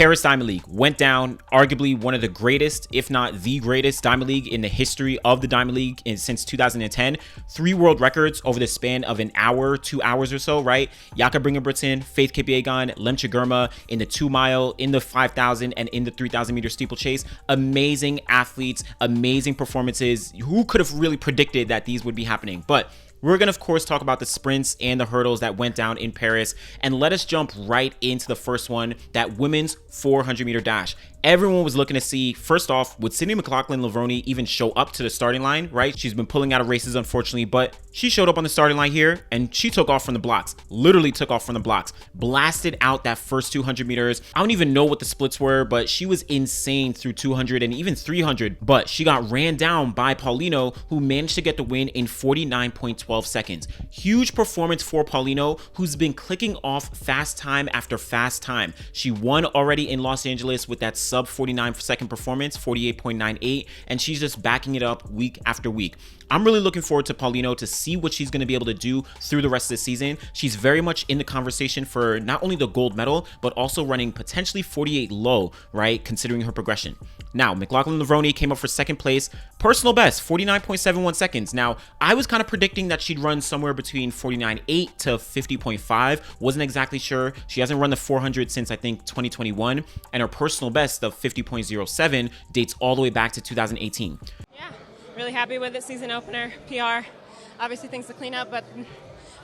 Paris Diamond League went down, arguably one of the greatest, if not the greatest Diamond League in the history of the Diamond League since 2010. 3 world records over the span of an hour, 2 hours or so, right? Jakob Ingebrigtsen, Faith Kipyegon, Lem Chigurma in the 2 mile, in the 5,000, and in the 3,000 meter steeplechase. Amazing athletes, amazing performances. Who could have really predicted that these would be happening? But we're going to, of course, talk about the sprints and the hurdles that went down in Paris. And let us jump right into the first one, that women's 400-meter dash. Everyone was looking to see, first off, would Sydney McLaughlin-Levrone even show up to the starting line, right? She's been pulling out of races, unfortunately, but she showed up on the starting line here, and she took off from the blocks. Literally took off from the blocks. Blasted out that first 200 meters. I don't even know what the splits were, but she was insane through 200 and even 300. But she got ran down by Paulino, who managed to get the win in 49.12 seconds. Huge performance for Paulino, who's been clicking off fast time after fast time. She won already in Los Angeles with that sub 49 second performance, 48.98, and she's just backing it up week after week. I'm really looking forward to Paulino to see what she's going to be able to do through the rest of the season. She's very much in the conversation for not only the gold medal, but also running potentially 48 low, right? Considering her progression. Now, McLaughlin-Levrone came up for second place. Personal best, 49.71 seconds. Now, I was kind of predicting that she'd run somewhere between 49.8 to 50.5. Wasn't exactly sure. She hasn't run the 400 since, I think, 2021. And her personal best of 50.07 dates all the way back to 2018. Yeah. Really happy with it. Season opener, PR. Obviously things to clean up, but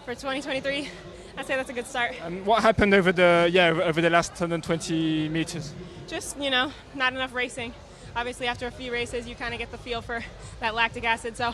for 2023, I'd say that's a good start. And what happened over the last 120 meters? Just, not enough racing. Obviously after a few races, you kind of get the feel for that lactic acid. So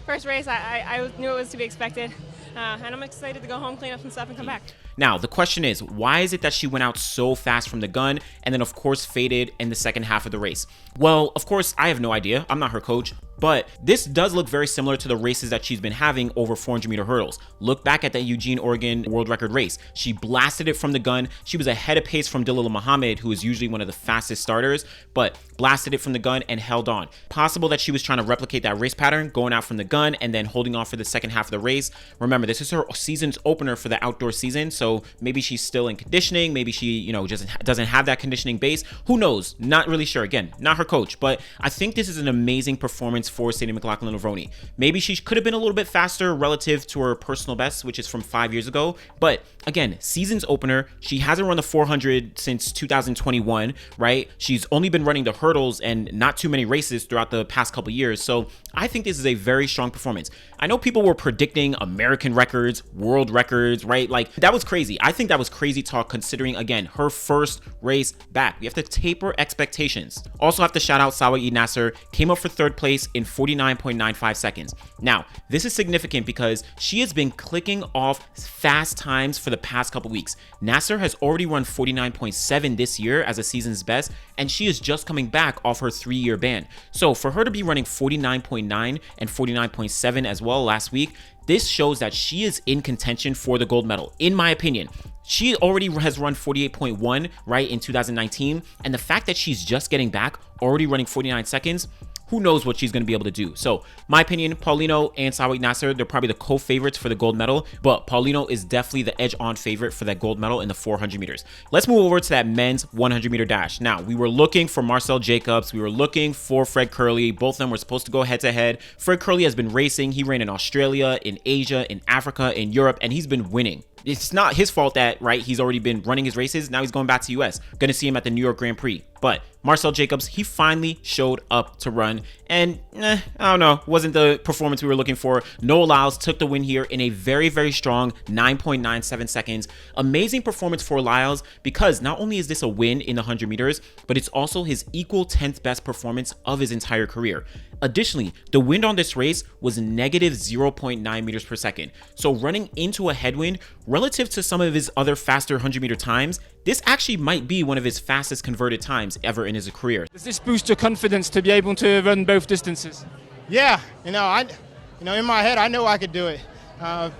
first race, I knew it was to be expected. And I'm excited to go home, clean up some stuff, and come back. Now, the question is, why is it that she went out so fast from the gun and then, of course, faded in the second half of the race? Well, of course, I have no idea. I'm not her coach. But this does look very similar to the races that she's been having over 400-meter hurdles. Look back at that Eugene, Oregon world record race. She blasted it from the gun. She was ahead of pace from Dalilah Muhammad, who is usually one of the fastest starters, but blasted it from the gun and held on. Possible that she was trying to replicate that race pattern, going out from the gun and then holding off for the second half of the race. Remember, this is her season's opener for the outdoor season, so maybe she's still in conditioning. Maybe she, just doesn't have that conditioning base. Who knows? Not really sure. Again, not her coach, but I think this is an amazing performance for Sydney McLaughlin-Levrone. Maybe she could have been a little bit faster relative to her personal best, which is from 5 years ago. But again, season's opener. She hasn't run the 400 since 2021, right? She's only been running the hurdles and not too many races throughout the past couple years. So I think this is a very strong performance. I know people were predicting American records, world records, right? Like, that was crazy. I think that was crazy talk considering, again, her first race back. We have to taper expectations. Also have to shout out Sawa Nasser, came up for third place in 49.95 seconds. Now, this is significant because she has been clicking off fast times for the past couple weeks. Nasser has already run 49.7 this year as a season's best, and she is just coming back off her 3-year ban. So for her to be running 49.9 and 49.7 as well last week, this shows that she is in contention for the gold medal, in my opinion. She already has run 48.1, right, in 2019, and the fact that she's just getting back, already running 49 seconds, who knows what she's going to be able to do. So my opinion, Paulino and Sawa Nasser, they're probably the co-favorites for the gold medal, but Paulino is definitely the edge-on favorite for that gold medal in the 400 meters. Let's move over to that men's 100-meter dash. Now, we were looking for Marcel Jacobs. We were looking for Fred Kerley. Both of them were supposed to go head-to-head. Fred Kerley has been racing. He ran in Australia, in Asia, in Africa, in Europe, and he's been winning. It's not his fault that, right, he's already been running his races. Now he's going back to US. Going to see him at the New York Grand Prix. But Marcel Jacobs, he finally showed up to run. And, I don't know, wasn't the performance we were looking for. Noah Lyles took the win here in a very, very strong 9.97 seconds. Amazing performance for Lyles because not only is this a win in the 100 meters, but it's also his equal 10th best performance of his entire career. Additionally, the wind on this race was negative 0.9 meters per second. So running into a headwind relative to some of his other faster 100-meter times, this actually might be one of his fastest converted times ever in his career. Does this boost your confidence to be able to run both distances? Yeah, in my head, I know I could do it. Of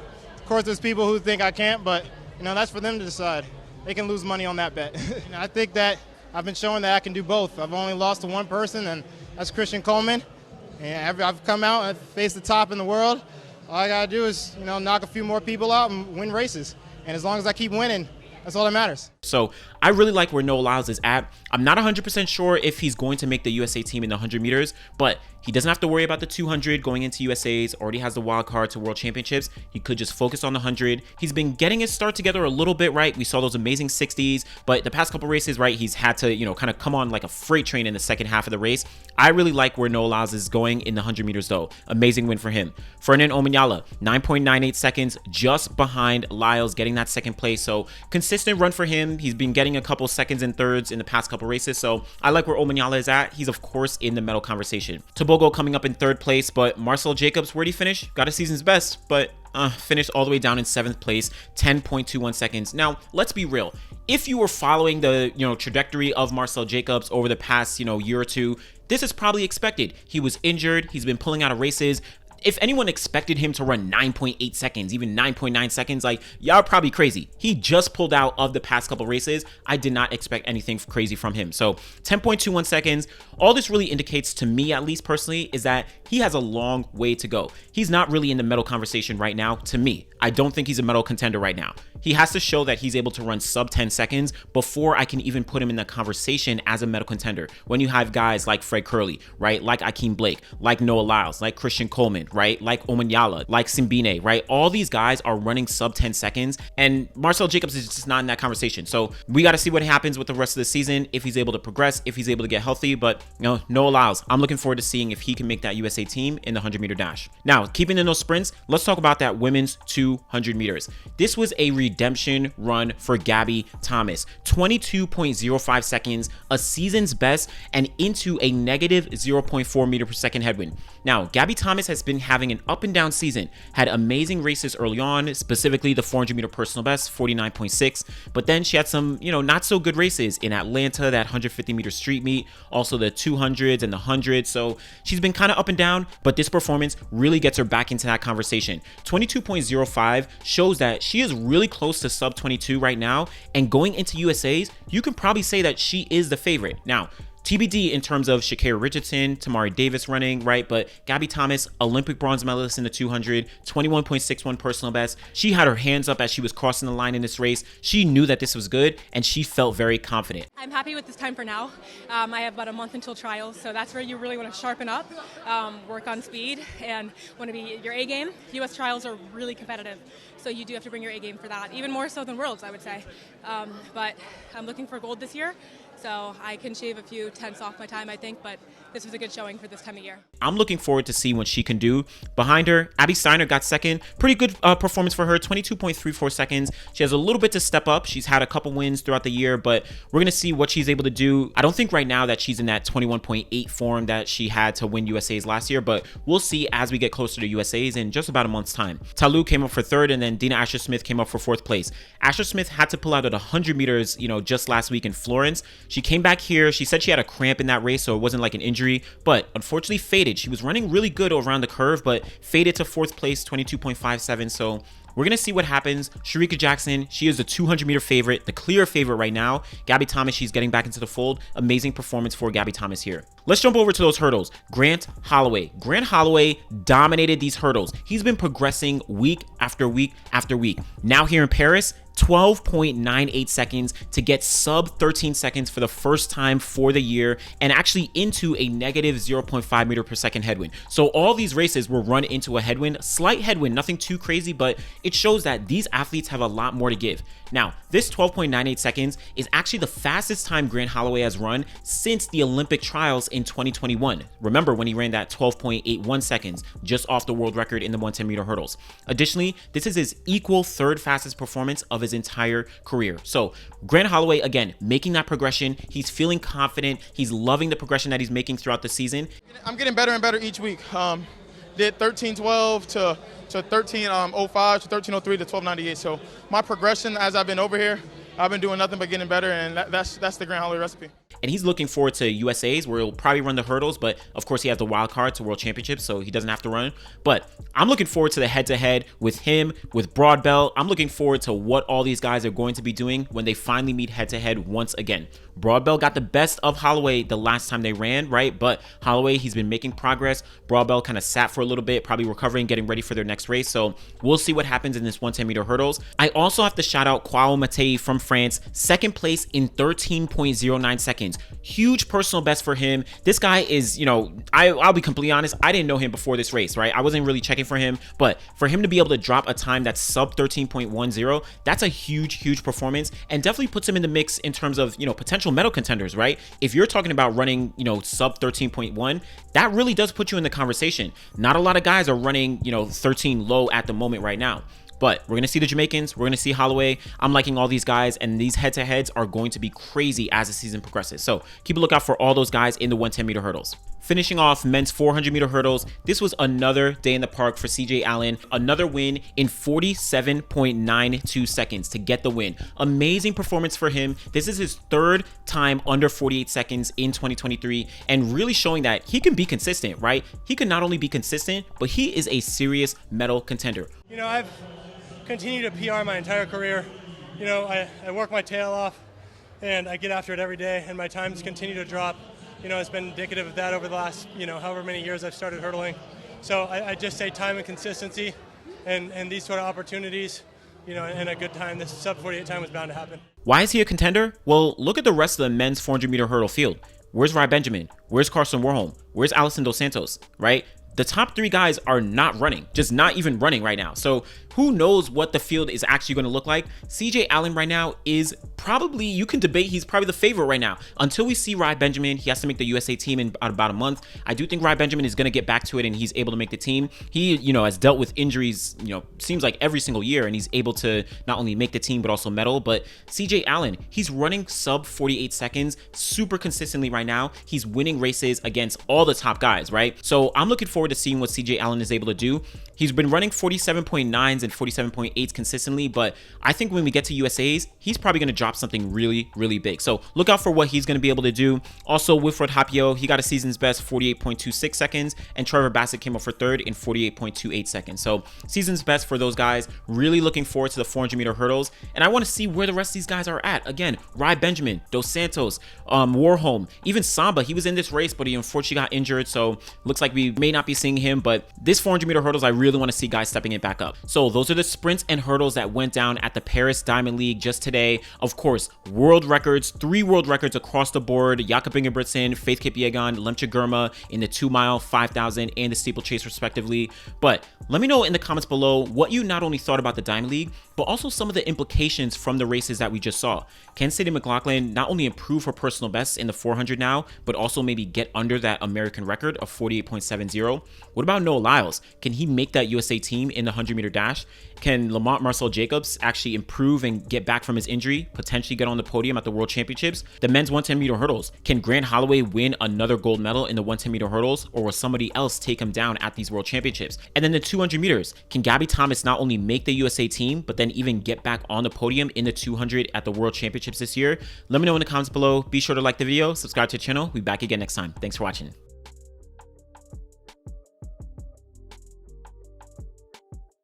course, there's people who think I can't, but that's for them to decide. They can lose money on that bet. I think that I've been showing that I can do both. I've only lost to one person, and that's Christian Coleman. And I've come out and faced the top in the world. All I gotta do is, knock a few more people out and win races. And as long as I keep winning, that's all that matters. So I really like where Noah Lyles is at. I'm not 100% sure if he's going to make the USA team in the 100 meters, but he doesn't have to worry about the 200 going into USA's, already has the wild card to World Championships. He could just focus on the 100. He's been getting his start together a little bit, right? We saw those amazing 60s, but the past couple races, right, he's had to, kind of come on like a freight train in the second half of the race. I really like where Noah Lyles is going in the 100 meters though. Amazing win for him. Ferdinand Omanyala, 9.98 seconds just behind Lyles, getting that second place. So consistent run for him. He's been getting a couple seconds and thirds in the past couple races. So I like where Omanyala is at. He's of course in the medal conversation. Tobogo coming up in third place, but Marcel Jacobs, where'd he finish? Got a season's best, but finished all the way down in 7th place, 10.21 seconds. Now, let's be real. If you were following the, trajectory of Marcel Jacobs over the past, year or two, this is probably expected. He was injured. He's been pulling out of races. If anyone expected him to run 9.8 seconds, even 9.9 seconds, like, y'all are probably crazy. He just pulled out of the past couple races. I did not expect anything crazy from him. So 10.21 seconds. All this really indicates to me, at least personally, is that he has a long way to go. He's not really in the medal conversation right now, to me. I don't think he's a medal contender right now. He has to show that he's able to run sub 10 seconds before I can even put him in the conversation as a medal contender. When you have guys like Fred Curley, right? Like Akeem Blake, like Noah Lyles, like Christian Coleman, right? Like Omanyala, like Simbine, right? All these guys are running sub 10 seconds, and Marcel Jacobs is just not in that conversation. So we got to see what happens with the rest of the season, if he's able to progress, if he's able to get healthy. But Noah Lyles, I'm looking forward to seeing if he can make that USA team in the 100-meter dash. Now, keeping in those sprints, let's talk about that women's 200 meters. This was a redemption run for Gabby Thomas. 22.05 seconds, a season's best, and into a negative 0.4 meter per second headwind. Now, Gabby Thomas has been having an up and down season, had amazing races early on, specifically the 400 meter personal best, 49.6, but then she had some, not so good races in Atlanta, that 150 meter street meet, also the 200s and the 100s. So she's been kind of up and down, but this performance really gets her back into that conversation. 22.05 shows that she is really close to sub 22 right now, and going into USA's, you can probably say that she is the favorite. Now, TBD in terms of Shakira Richardson, Tamari Davis running, right? But Gabby Thomas, Olympic bronze medalist in the 200, 21.61 personal best. She had her hands up as she was crossing the line in this race. She knew that this was good, and she felt very confident. I'm happy with this time for now. I have about a month until trials, so that's where you really want to sharpen up, work on speed, and want to be your A game. US trials are really competitive, so you do have to bring your A game for that, even more so than Worlds, I would say. But I'm looking for gold this year. So I can shave a few tenths off my time, I think, but this was a good showing for this time of year. I'm looking forward to see what she can do. Behind her, Abby Steiner got second. Pretty good performance for her, 22.34 seconds. She has a little bit to step up. She's had a couple wins throughout the year, but we're going to see what she's able to do. I don't think right now that she's in that 21.8 form that she had to win USA's last year, but we'll see as we get closer to USA's in just about a month's time. Talu came up for third, and then Dina Asher-Smith came up for fourth place. Asher-Smith had to pull out at 100 meters, just last week in Florence. She came back here. She said she had a cramp in that race, so it wasn't like an injury, but unfortunately faded. She was running really good around the curve, but faded to fourth place, 22.57. So we're going to see what happens. Sharika Jackson, she is the 200 meter favorite, the clear favorite right now. Gabby Thomas, she's getting back into the fold. Amazing performance for Gabby Thomas here. Let's jump over to those hurdles. Grant Holloway. Grant Holloway dominated these hurdles. He's been progressing week after week after week. Now here in Paris, 12.98 seconds to get sub 13 seconds for the first time for the year, and actually into a negative 0.5 meter per second headwind. So all these races were run into a headwind, slight headwind, nothing too crazy, but it shows that these athletes have a lot more to give. Now, this 12.98 seconds is actually the fastest time Grant Holloway has run since the Olympic trials in 2021. Remember when he ran that 12.81 seconds, just off the world record in the 110 meter hurdles. Additionally, this is his equal third fastest performance of his entire career. So Grant Holloway, again, making that progression. He's feeling confident. He's loving the progression that he's making throughout the season. I'm getting better and better each week. Did 13.12 to 13.05 to 13.03 to 12.98. So my progression as I've been over here, I've been doing nothing but getting better, and that's the Grant Holloway recipe. and he's looking forward to USA's, where he'll probably run the hurdles, but of course he has the wild card to World Championships, so he doesn't have to run. But I'm looking forward to the head-to-head with him, with Broadbell. I'm looking forward to what all these guys are going to be doing when they finally meet head-to-head once again. Broadbell got the best of Holloway the last time they ran, right? But Holloway, he's been making progress. Broadbell kind of sat for a little bit, probably recovering, getting ready for their next race. So we'll see what happens in this 110-meter hurdles. I also have to shout out Kwao Matei from France, second place in 13.09 seconds. Huge personal best for him. This guy is, I'll be completely honest, I didn't know him before this race, right? I wasn't really checking for him, but for him to be able to drop a time that's sub 13.10, that's a huge performance, and definitely puts him in the mix in terms of, potential medal contenders, right? If you're talking about running, sub 13.1, that really does put you in the conversation. Not a lot of guys are running, 13 low at the moment right now. But we're going to see the Jamaicans. We're going to see Holloway. I'm liking all these guys, and these head-to-heads are going to be crazy as the season progresses. So keep a lookout for all those guys in the 110-meter hurdles. Finishing off men's 400-meter hurdles, this was another day in the park for CJ Allen. Another win in 47.92 seconds to get the win. Amazing performance for him. This is his third time under 48 seconds in 2023, and really showing that he can be consistent, right? He can not only be consistent, but he is a serious medal contender. I've continued to PR my entire career. I work my tail off, and I get after it every day, and my times continue to drop. It's been indicative of that over the last, however many years I've started hurdling. So I just say time and consistency, and these sort of opportunities, and a good time. This sub 48 time was bound to happen. Why is he a contender? Well, look at the rest of the men's 400-meter hurdle field. Where's Rai Benjamin? Where's Carson Warholm? Where's Alison Dos Santos, right? The top three guys are not running, just not even running right now. So who knows what the field is actually going to look like? CJ Allen right now is probably, you can debate, he's probably the favorite right now. Until we see Rai Benjamin, he has to make the USA team in about a month. I do think Rai Benjamin is going to get back to it, and he's able to make the team. He, has dealt with injuries, seems like every single year, and he's able to not only make the team, but also medal. But CJ Allen, he's running sub 48 seconds super consistently right now. He's winning races against all the top guys, right? So I'm looking forward to seeing what CJ Allen is able to do. He's been running 47.9s and 47.8s consistently, but I think when we get to USA's, he's probably going to drop something really big. So look out for what he's going to be able to do. Also, Wilfred Hapio, he got a season's best 48.26 seconds, and Trevor Bassett came up for third in 48.28 seconds. So season's best for those guys. Really looking forward to the 400-meter hurdles, and I want to see where the rest of these guys are at. Again, Rai Benjamin, Dos Santos, Warholm, even Samba. He was in this race, but he unfortunately got injured, so looks like we may not be seeing him. But this 400-meter hurdles, I really want to see guys stepping it back up. So those are the sprints and hurdles that went down at the Paris Diamond League just today. Of course, world records, 3 world records across the board. Jakob Ingebrigtsen, Faith Kipyegon, Lemcha Gurma in the 2-mile, 5,000, and the steeplechase respectively. But let me know in the comments below what you not only thought about the Diamond League, but also some of the implications from the races that we just saw. Can Sadie McLaughlin not only improve her personal best in the 400 now, but also maybe get under that American record of 48.70? What about Noah Lyles? Can he make that USA team in the 100-meter dash? Can Lamont Marcel Jacobs actually improve and get back from his injury, potentially get on the podium at the World Championships? The men's 110-meter hurdles. Can Grant Holloway win another gold medal in the 110-meter hurdles, or will somebody else take him down at these World Championships? And then the 200 meters. Can Gabby Thomas not only make the USA team, but then even get back on the podium in the 200 at the World Championships this year? Let me know in the comments below. Be sure to like the video, subscribe to the channel. We'll be back again next time. Thanks for watching.